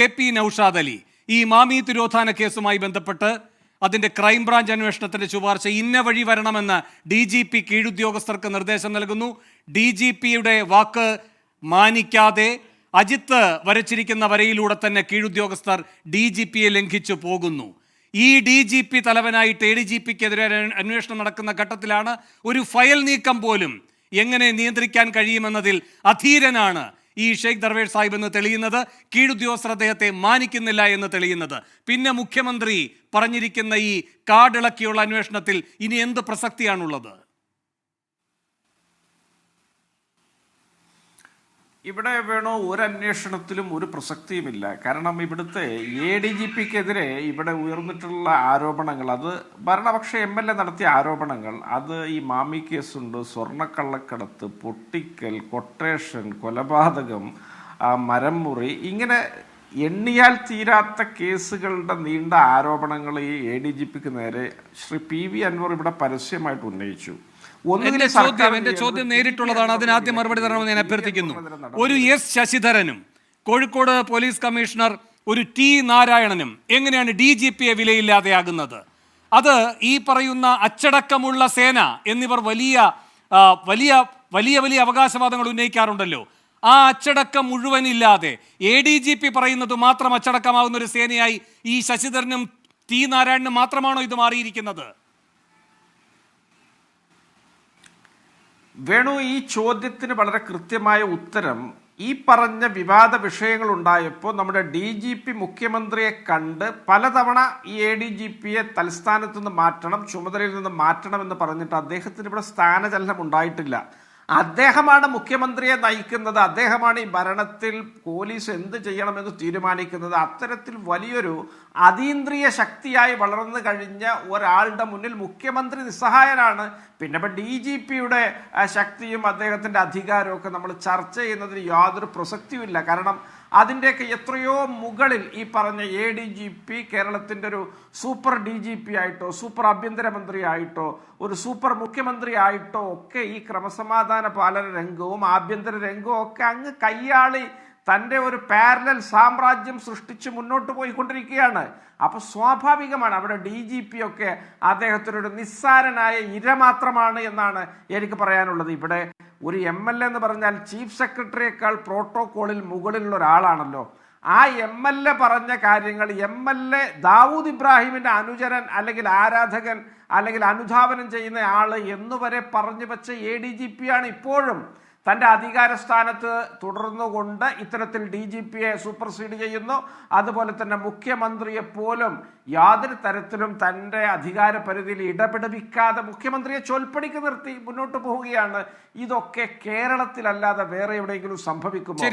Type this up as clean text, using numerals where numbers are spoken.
KP Naushad Ali ഈ മാമി തിരോധാന കേസുമായി ബന്ധപ്പെട്ട് അതിന്റെ ക്രൈംബ്രാഞ്ച് അന്വേഷണത്തിന്റെ ശുപാർശ ഇന്ന വഴി വരണമെന്ന് DGP കീഴുദ്യോഗസ്ഥർക്ക് നിർദ്ദേശം നൽകുന്നു. DGPയുടെ വാക്ക് മാനിക്കാതെ അജിത്ത് വരച്ചിരിക്കുന്ന വരയിലൂടെ തന്നെ കീഴുദ്യോഗസ്ഥർ DGPയെ ലംഘിച്ചു പോകുന്നു. ഈ DGP തലവനായിട്ട് ADGPക്കെതിരെ അന്വേഷണം നടക്കുന്ന ഘട്ടത്തിലാണ് ഒരു ഫയൽ നീക്കം പോലും എങ്ങനെ നിയന്ത്രിക്കാൻ കഴിയുമെന്നതിൽ അധീരനാണ് ഈ ഷെയ്ഖ് ദർവേഷ് സാഹിബ് എന്ന് തെളിയുന്നത്. കീഴുദ്യോഗസ്ഥർ അദ്ദേഹത്തെ മാനിക്കുന്നില്ല എന്ന് തെളിയുന്നത്. പിന്നെ മുഖ്യമന്ത്രി പറഞ്ഞിരിക്കുന്ന ഈ കാടിളക്കിയുള്ള അന്വേഷണത്തിൽ ഇനി എന്ത് പ്രസക്തിയാണുള്ളത്? ഇവിടെ വേണോ ഒരു അന്വേഷണത്തിലും ഒരു പ്രസക്തിയുമില്ല. കാരണം ഇവിടുത്തെ ADGPക്കെതിരെ ഇവിടെ ഉയർന്നിട്ടുള്ള ആരോപണങ്ങൾ, അത് ഭരണപക്ഷ MLA നടത്തിയ ആരോപണങ്ങൾ, അത് ഈ മാമി കേസുണ്ട്, സ്വർണ്ണക്കള്ളക്കടത്ത്, പൊട്ടിക്കൽ, കൊട്ടേഷൻ, കൊലപാതകം, മരം മുറി, ഇങ്ങനെ എണ്ണിയാൽ തീരാത്ത കേസുകളുടെ നീണ്ട ആരോപണങ്ങൾ ഈ ADGPക്ക് നേരെ ശ്രീ PV അൻവർ ഇവിടെ പരസ്യമായിട്ട് ഉന്നയിച്ചു. എന്റെ ചോദ്യം നേരിട്ടുള്ളതാണ്. അതിനാദ്യം മറുപടി തരണമെന്ന് ഞാൻ അഭ്യർത്ഥിക്കുന്നു. ഒരു S ശശിധരനും കോഴിക്കോട് പോലീസ് കമ്മീഷണർ ഒരു T നാരായണനും എങ്ങനെയാണ് DGPയെ വിലയില്ലാതെയാകുന്നത്? അത് ഈ പറയുന്ന അച്ചടക്കമുള്ള സേന എന്നിവർ വലിയ വലിയ വലിയ വലിയ അവകാശവാദങ്ങൾ ഉന്നയിക്കാറുണ്ടല്ലോ. ആ അച്ചടക്കം മുഴുവൻ ഇല്ലാതെ ADGP പറയുന്നത് മാത്രം അച്ചടക്കമാകുന്ന ഒരു സേനയായി ഈ ശശിധരനും T നാരായണനും മാത്രമാണോ ഇത് മാറിയിരിക്കുന്നത്? വേണു, ഈ ചോദ്യത്തിന് വളരെ കൃത്യമായ ഉത്തരം ഈ പറഞ്ഞ വിവാദ വിഷയങ്ങൾ ഉണ്ടായപ്പോൾ നമ്മുടെ DGP മുഖ്യമന്ത്രിയെ കണ്ട് പലതവണ ഈ ADGPയെ തലസ്ഥാനത്ത് നിന്ന് മാറ്റണം, ചുമതലയിൽ നിന്ന് മാറ്റണം എന്ന് പറഞ്ഞിട്ട് അദ്ദേഹത്തിന് ഇവിടെ സ്ഥാനചലനം ഉണ്ടായിട്ടില്ല. അദ്ദേഹമാണ് മുഖ്യമന്ത്രിയെ നയിക്കുന്നത്, അദ്ദേഹമാണ് ഈ ഭരണത്തിൽ പോലീസ് എന്ത് ചെയ്യണമെന്ന് തീരുമാനിക്കുന്നത്. അത്തരത്തിൽ വലിയൊരു അതീന്ദ്രിയ ശക്തിയായി വളർന്നു കഴിഞ്ഞ ഒരാളുടെ മുന്നിൽ മുഖ്യമന്ത്രി നിസ്സഹായനാണ്. പിന്നെ ഇപ്പം DGPയുടെ ശക്തിയും അദ്ദേഹത്തിൻ്റെ അധികാരമൊക്കെ നമ്മൾ ചർച്ച ചെയ്യുന്നതിന് യാതൊരു പ്രസക്തിയുമില്ല. കാരണം അതിൻ്റെയൊക്കെ എത്രയോ മുകളിൽ ഈ പറഞ്ഞ ADGP കേരളത്തിൻ്റെ ഒരു സൂപ്പർ DGP ആയിട്ടോ സൂപ്പർ ആഭ്യന്തരമന്ത്രി ആയിട്ടോ ഒരു സൂപ്പർ മുഖ്യമന്ത്രി ആയിട്ടോ ഒക്കെ ഈ ക്രമസമാധാന പാലന രംഗവും ആഭ്യന്തര രംഗവും ഒക്കെ അങ്ങ് കയ്യാളി തൻ്റെ ഒരു പാരലൽ സാമ്രാജ്യം സൃഷ്ടിച്ച് മുന്നോട്ട് പോയിക്കൊണ്ടിരിക്കുകയാണ്. അപ്പോൾ സ്വാഭാവികമാണ് അവിടെ DGP ഒക്കെ അദ്ദേഹത്തിനൊരു നിസ്സാരനായ ഇര മാത്രമാണ് എന്നാണ് എനിക്ക് പറയാനുള്ളത്. ഇവിടെ ഒരു MLA എന്ന് പറഞ്ഞാൽ ചീഫ് സെക്രട്ടറിയേക്കാൾ പ്രോട്ടോകോളിൽ മുകളിലുള്ള ഒരാളാണല്ലോ. ആ MLA പറഞ്ഞ കാര്യങ്ങൾ MLA ദാവൂദ് ഇബ്രാഹിമിന്റെ അനുചരൻ അല്ലെങ്കിൽ ആരാധകൻ അല്ലെങ്കിൽ അനുധാവനം ചെയ്യുന്ന ആള് എന്നുവരെ പറഞ്ഞു വെച്ച ADGPയാണ് ഇപ്പോഴും തൻ്റെ അധികാര സ്ഥാനത്ത് തുടർന്നുകൊണ്ട് ഇത്തരത്തിൽ DGPയെ സൂപ്പർസീഡ് ചെയ്യുന്നു. അതുപോലെ തന്നെ മുഖ്യമന്ത്രിയെ പോലും യാതൊരു തരത്തിലും തൻ്റെ അധികാര പരിധിയിൽ ഇടപെടുവിക്കാതെ മുഖ്യമന്ത്രിയെ ചൊൽപ്പടിക്ക് നിർത്തി മുന്നോട്ട് പോവുകയാണ്. ഇതൊക്കെ കേരളത്തിലല്ലാതെ വേറെ എവിടെയെങ്കിലും സംഭവിക്കുമോ?